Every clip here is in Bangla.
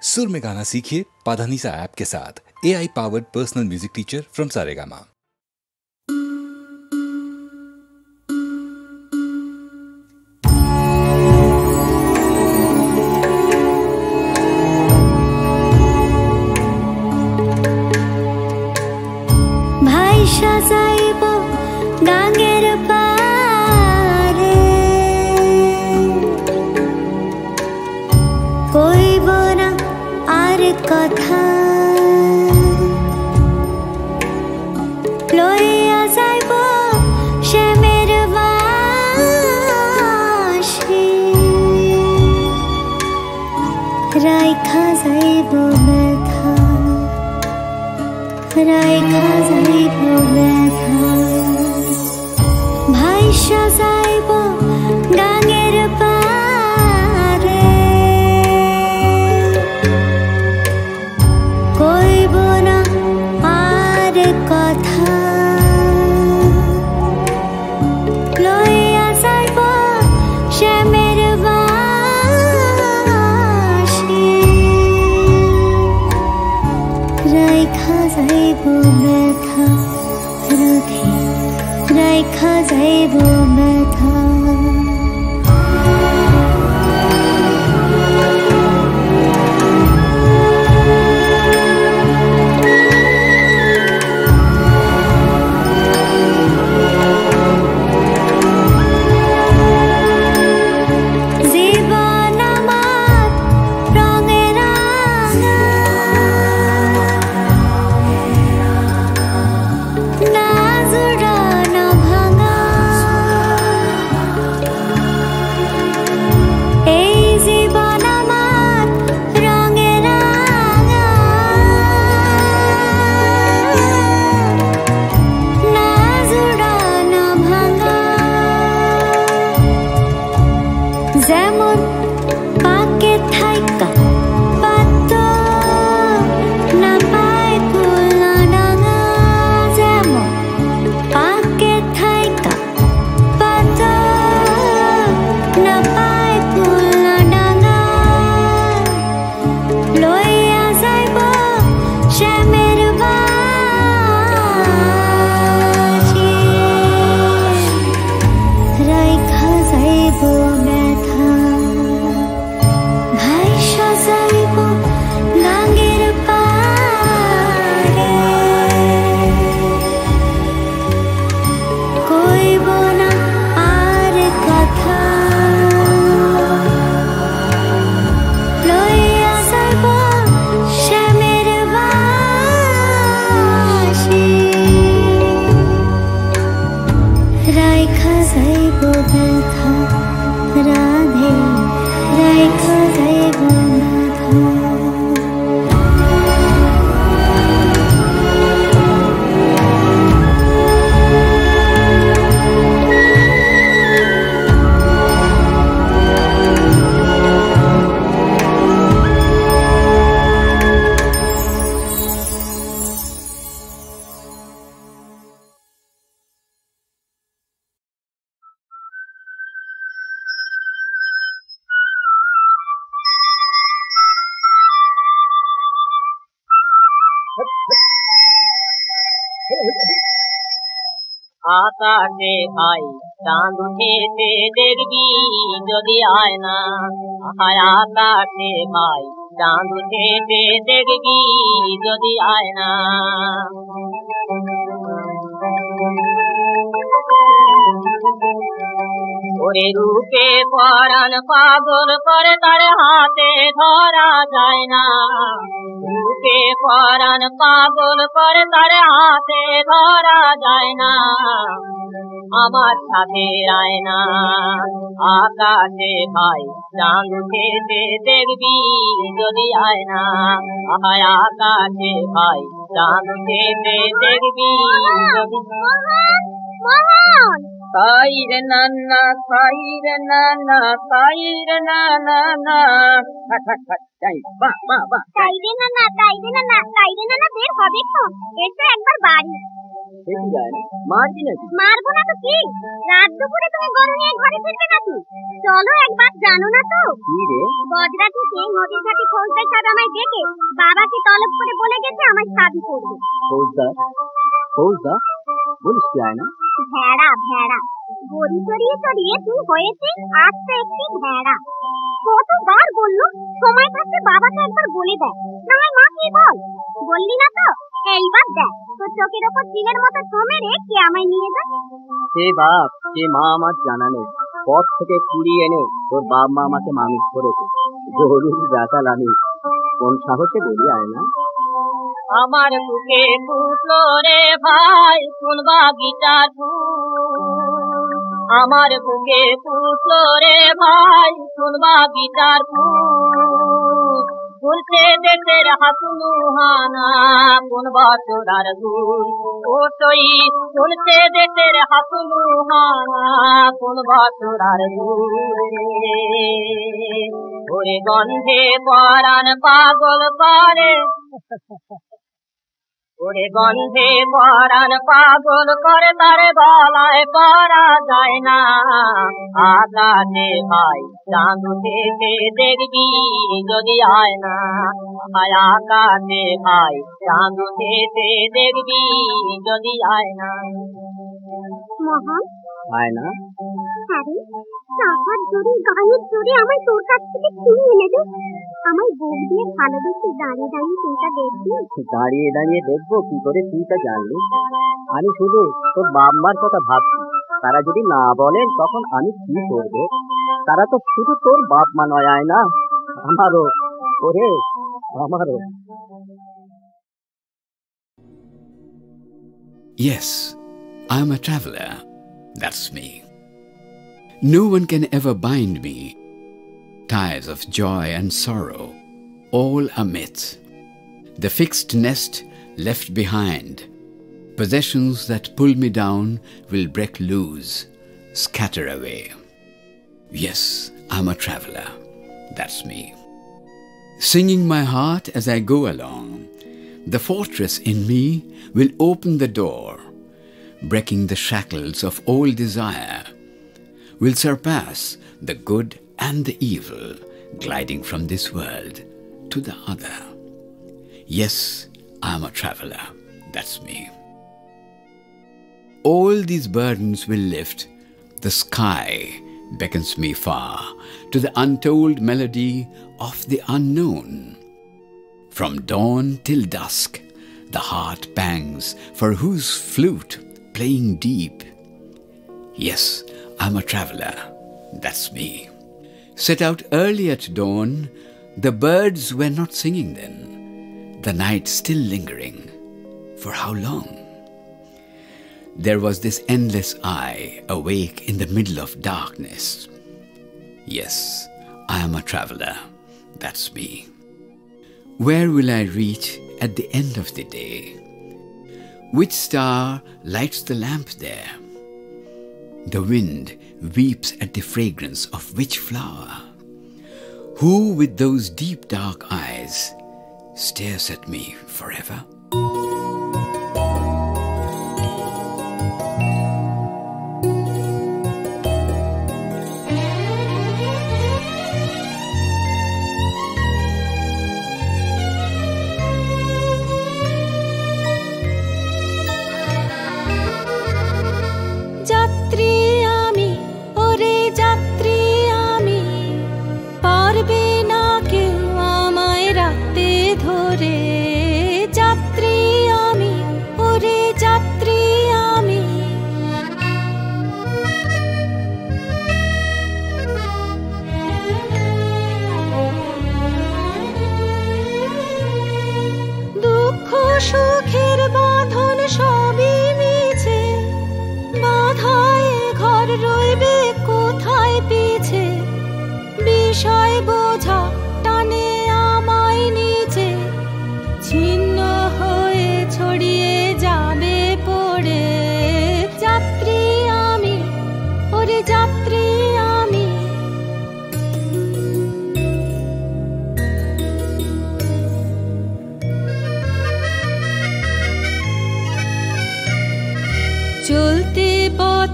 सुर में गाना सीखिए पाधानीसा ऐप के साथ। AI powered personal music teacher from Saregama. भाई সাজাইব গাঙ্গের পারে, কইব না আর কথা, লইয়া যাইব শ্যামের বাঁশি, রাইখা যাইব ব্যথা, রাইখা যাইব ব্যথা। ভাই সাজাইব গাঙ্গের পারে, কইব না আর কথা, লইয়া যাইব শ্যামের বাঁশি, রাইখা যাইব ব্যথা, রাধে রাইখা যাইব ব্যথা। জীবন আমার রঙে রাঙা, না জোড়ানো ভাঙা, এই জীবন আমার রঙে রাঙা, না জোড়ানো ভাঙা। যেমন পাকে থাইকা পাত না পায় কুলা ডাঙা, যেমন পাকে থাইকা পাত না পায় কুলা ডাঙা, লইয়া যাইব শ্যামের বাঁশি, রাইখা যাইব ব্যথা। ভাই সাজাইব গাঙ্গের পারে, কইব না আর কথা, লইয়া যাইব শ্যামের বাঁশি, রাইখা যাইব ব্যথা, রাধে রাইখা যাইব ব্যথা। আকাশে ভাই চাঁদ উঠেছে দেখবি যদি আয় না, হায় আকাশে ভাই চাঁদ উঠেছে দেখবি যদি আয় না। ওরে রূপে পরাণ পাগল করে তার হাতে ধরা যায় না, রূপে পরাণ পাগল করে তার হাতে ধরা যায় না। আমার সাথে আয় না, আকাশে ভাই চাঁদ উঠেছে দেখবি যদি আয় না, হায় আকাশে ভাই চাঁদ উঠেছে দেখবি যদি। Taire nana, taire nana, taire nana na. হাট হাট হাট যাই বাহ বাহ বাহ তাইরে না না তাইরে না না তাইরে না না বের হবে তো এসো একবার বাড়ি দেখি যায় না মারবি নাকি মারবো না তো কি রাত দুপুরে তুমি গরু নিয়ে ঘরে ফিরবে নাকি চলো একবার জানো না তো কি রে বজরা থেকে নদীর ঘাটে ফৌজদার সাহেব আমায় ডেকে বাবাকে তলব করে বলে গেছে আমায় শাদি করবে ফৌজদার ফৌজদার বলিস কি আয় না ভেড়া ভেড়া গড়ি চড়িয়ে চড়িয়ে তুই হয়েছে আস্তে একটি ভেড়া কতবার বললো সময় থাকতে বাবাকে একবার বলে দেয় না হয় মা কি বল বললি না তো এইবার দেখ তোর চোখের ওপর চিলের মতো থমে রে কে আমায় নিয়ে যায় সে বাপ সে মা আমার জানা নেই পথ থেকে কুড়িয়ে এনে তোর বাপ মা আমাকে মানুষ করেছে গরুর রাখাল আমি কোন সাহসে বলি আয় না আমার বুকে ফুটলো রে ভাই কোন বাগিচার ফুল আমার বুকে ফুটলো রে ভাই কোন বাগিচার ফুল ফুলছে দেশের হাসনুহানা কোন বছরার গুল ও সই ফুলছে দেশের হাসনুহানা কোন বছরার গুল ওরে গন্ধে পরাণ পাগল করে ওরে গন্ধে পরাণ পাগল করে তারে গলায় পরা যায় না আকাশে ভাই চাঁদ উঠেছে দেখবি যদি আয় না আকাশে ভাই চাঁদ উঠেছে দেখবি যদি আয় না মহান আয় না আরে টাকার জোরে গায়ের জোরে আমায় তোর কাছ থেকে কিনে নেবে আমায় বুক দিয়ে ভালোবেসে দাঁড়িয়ে দাঁড়িয়ে তুইটা দেখবি দাঁড়িয়ে দাঁড়িয়ে দেখবো কি করে তুই তা জানলি আমি শুধু তোর বাপ মার কথা ভাবছি তারা যদি না বলেন তখন আমি কি করবো তারা তো শুধু তোর বাপ মা নয় আয় না আমারও ওরে আমারও Yes, I'm a traveler. That's me. No one can ever bind me. Ties of joy and sorrow, all are myth. The fixed nest left behind. Possessions that pull me down will break loose, scatter away. Yes, I'm a traveler. That's me. Singing my heart as I go along, the fortress in me will open the door, breaking the shackles of old desire, will surpass the good and the evil, gliding from this world to the other. Yes, I'm a traveler. That's me. All these burdens will lift. The sky beckons me far to the untold melody of the unknown. From dawn till dusk, the heart bangs for whose flute playing deep. Yes, I'm a traveler. That's me. Set out early at dawn, the birds were not singing then. The night still lingering. For how long? There was this endless eye awake in the middle of darkness. Yes, I am a traveler. That's me. Where will I reach at the end of the day? Which star lights the lamp there? The wind weeps at the fragrance of which flower? Who with those deep dark eyes stares at me forever? যাত্রী আমি ওরে যাত্রী আমি পারবে না কেউ আমায় রাখতে ধরে যাত্রী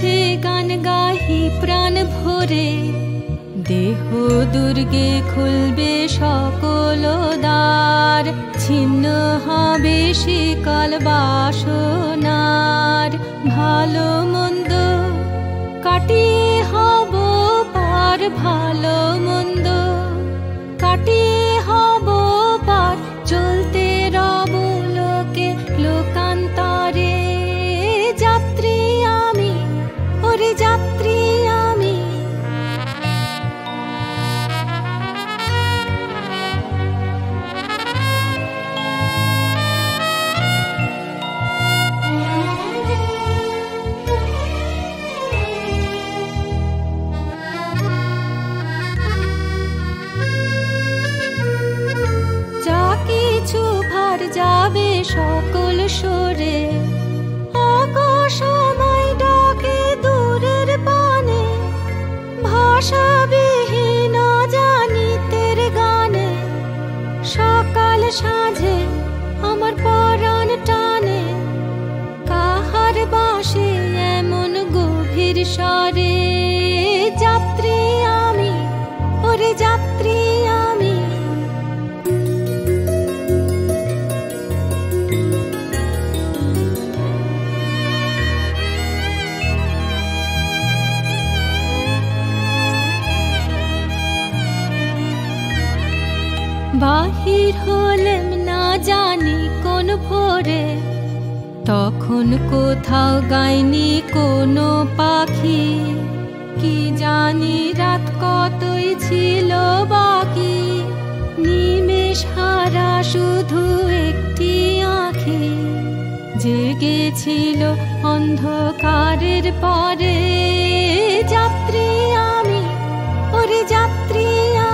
সাথে গান গাহি প্রাণ ভরে, দেহ দুর্গে খুলবে সকল দ্বার, ছিন্ন হবে শিকল বাসনার। ভালো মন্দ কাটিয়ে হব পার, ভালো মন্দ কাটিয়ে হব পার, চলতে রব লোকে লোকান্তরে। যাত্রী আমি, ওরে যাত্রী আমি। যা কিছু ভার যাবে সকল সরে, আকাশময় ডাকে দূরের পানে, ভাষাবিহীন জানিতের গানে। সকাল সাঁঝে আমার পরাণ টানে, কাহার বাসে এমন গভীর স্বরে। যাত্রী আমি, ওরে যাত্রী আমি। বাহির হলেম না জানি কোন ভোরে, তখন কোথাও গায়নি কোনো পাখি। কি জানি রাত কতই ছিল বাকি, নিমেষ হারা শুধু একটি আঁখি। জেগেছিল অন্ধকারের পরে। যাত্রী আমি, ওরে যাত্রী আমি।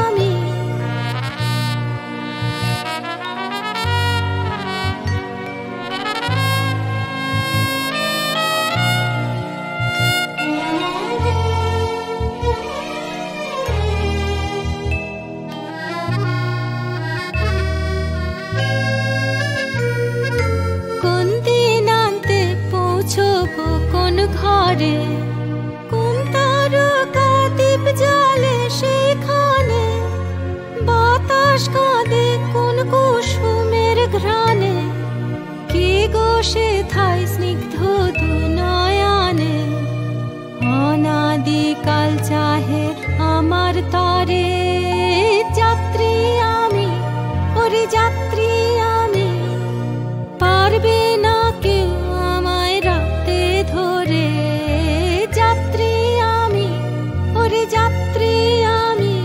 কোন দিন আনতে পৌঁছবো কোন ঘরে, কোন তারকা দীপ জ্বলে সেখানে। বাতাস কাঁদে কোন কুসুমের ঘ্রাণে, কে গো সেথায় স্নিগ্ধ দু নয়নে। অনাদিকাল চাহে আমার তরে। যাত্রী আমি, ওরে যাত্রী আমি। পারবে না কেউ আমায় রাখতে ধরে। যাত্রী আমি, ওরে যাত্রী আমি।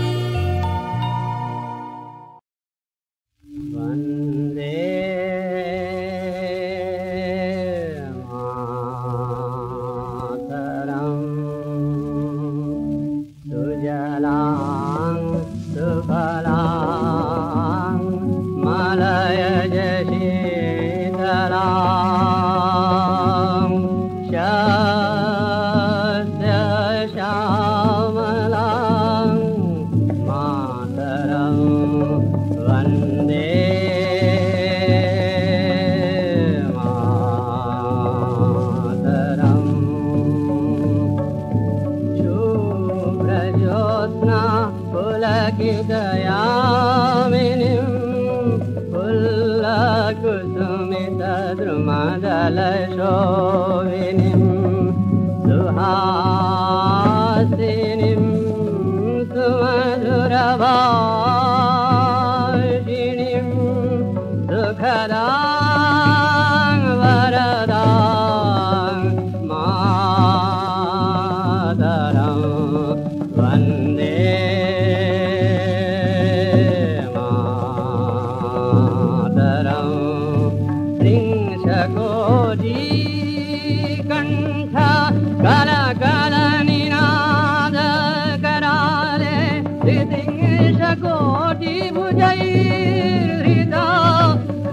বন্দে মাতরম, সুজলাং সুফলাং মলয়জ শীতলাং, শস্য শ্যামলাং মাতরম বন্দে মাতরম। শুভ্রজ্যোৎস্না পুলকিতयामिनीं, पुल्लकुसुमितद्रुमदलशोभिनीं, सुहासिनीं सुमधुरभाषिणीं, सुखदां वरदां मातरं वन्दे मातरं। त्रिंशकोटिकण्ठ करकलनिनादकराले, त्रिंशकोटिभुजैर्हृता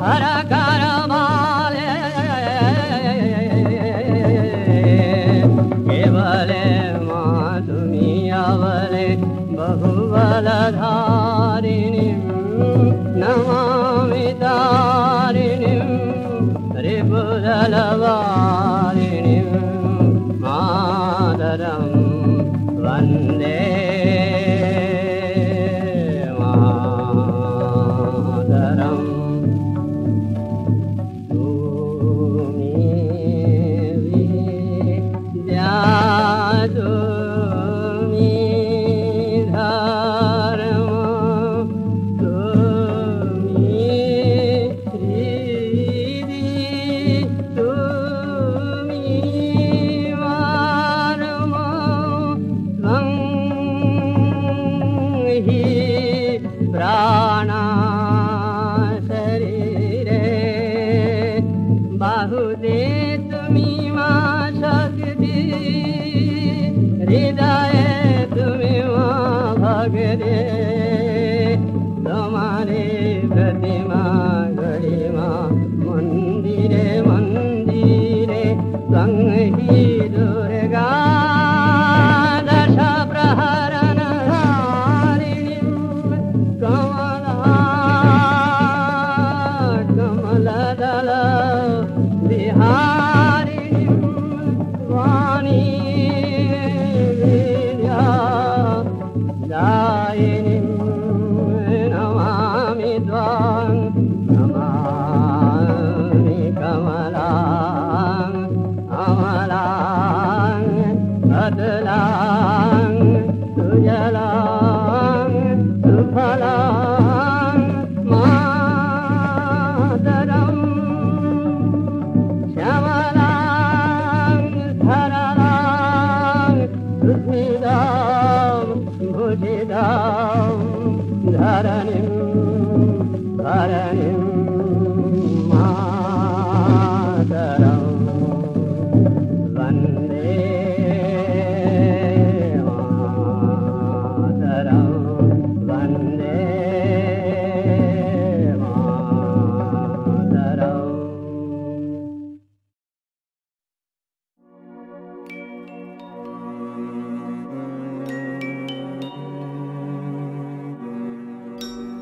हरकरमाले। केवले मा तुमी अवले बहुबलधारिणीं, नमामि तारिणीं रिपुदलवारिणीं।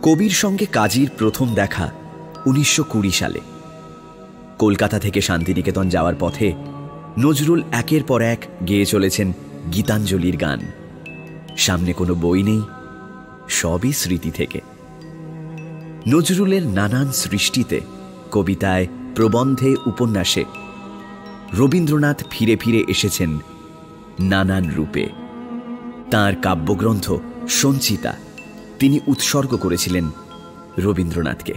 কবির সঙ্গে কাজীর প্রথম দেখা 1920 সালে। কলকাতা থেকে শান্তিনিকেতন যাওয়ার পথে নজরুল একের পর এক গেয়ে চলেছেন গীতাঞ্জলির গান। সামনে কোনো বই নেই, সবই স্মৃতি থেকে। নজরুলের নানান সৃষ্টিতে, কবিতায়, প্রবন্ধে, উপন্যাসে রবীন্দ্রনাথ ফিরে ফিরে এসেছেন নানান রূপে। তাঁর কাব্যগ্রন্থ সঞ্চিতা তিনি উৎসর্গ করেছিলেন রবীন্দ্রনাথকে।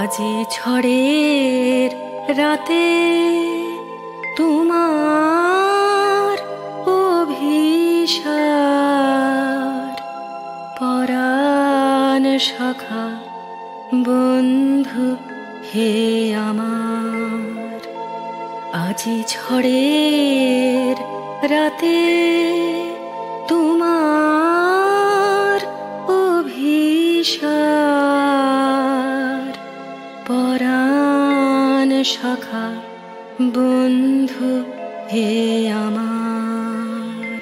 আজি ঝড়ের রাতে তোমার অভিসার, পরাণ সখা বন্ধু হে আমার। আজি ঝড়ের রাতে তোমার অভিসার, পরাণ সখা বন্ধু হে আমার।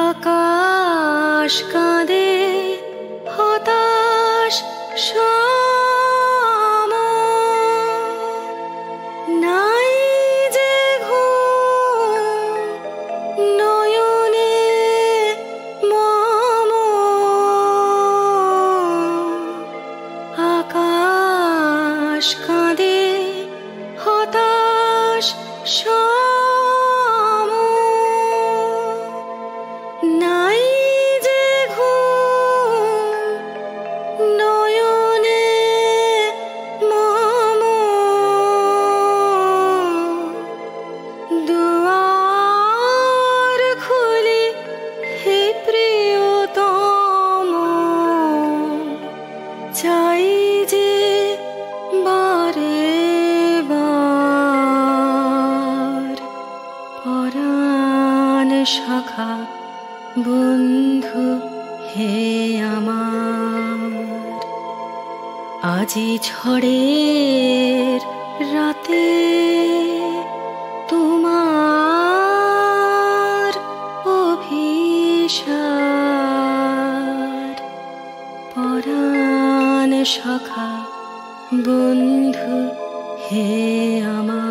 আকাশ কাঁদে হতাশ সম, নাই যে ঘুম নয়নে মম। আকাশ কাঁদে হতাশ সম, নাই যে ঘুম নয়নে মম। দুয়ার খুলি হে প্রিয়তম, চাই যে বারে বার বন্ধু হে আমার, আজি ঝড়ের রাতে তোমার অভিসার, পরাণ সখা বন্ধু হে আমার।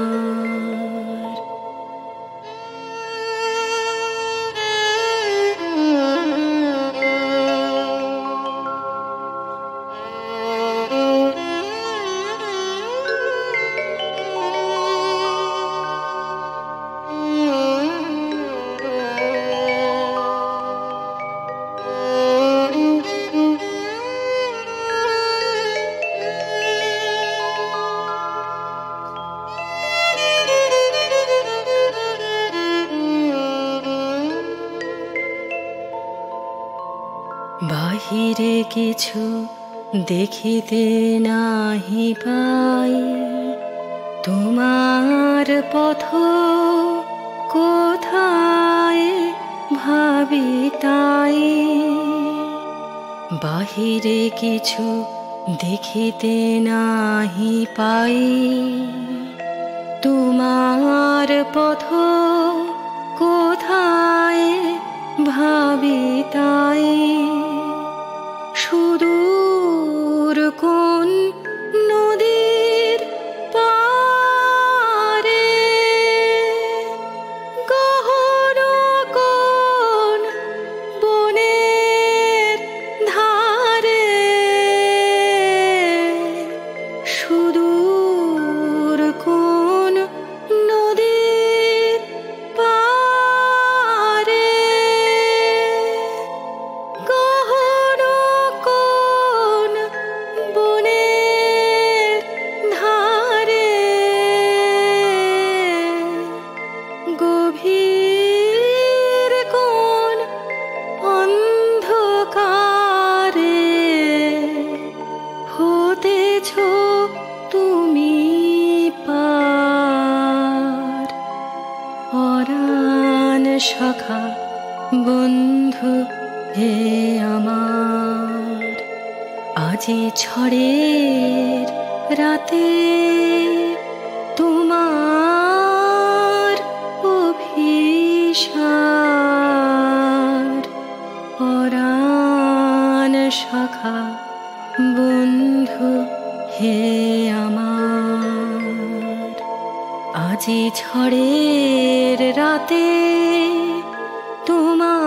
বাহিরে কিছু দেখিতে নাহি পাই, তোমার পথ কোথায় ভাবি তাই। বাহিরে কিছু দেখিতে নাহি পাই, তোমার পথ কোথায় ভাবি তাই। সুদূর কোন নদীর পারে, গহন কোন বনের ধারে, সুদূর কোন নদীর পারে, গহন কোন বনের ধারে, গভীর কোন অন্ধকারে হতেছ তুমি পার। পরাণ সখা বন্ধু হে আমার, আজি ঝড়ের রাতে তোমার অভিসার, পরাণ সখা বন্ধু হে আমার। আজি ঝড়ের রাতে তোমার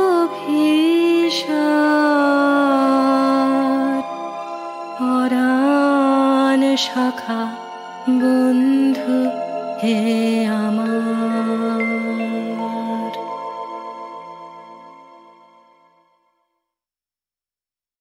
অভিসার, পরাণ সখা বন্ধু হে আমার।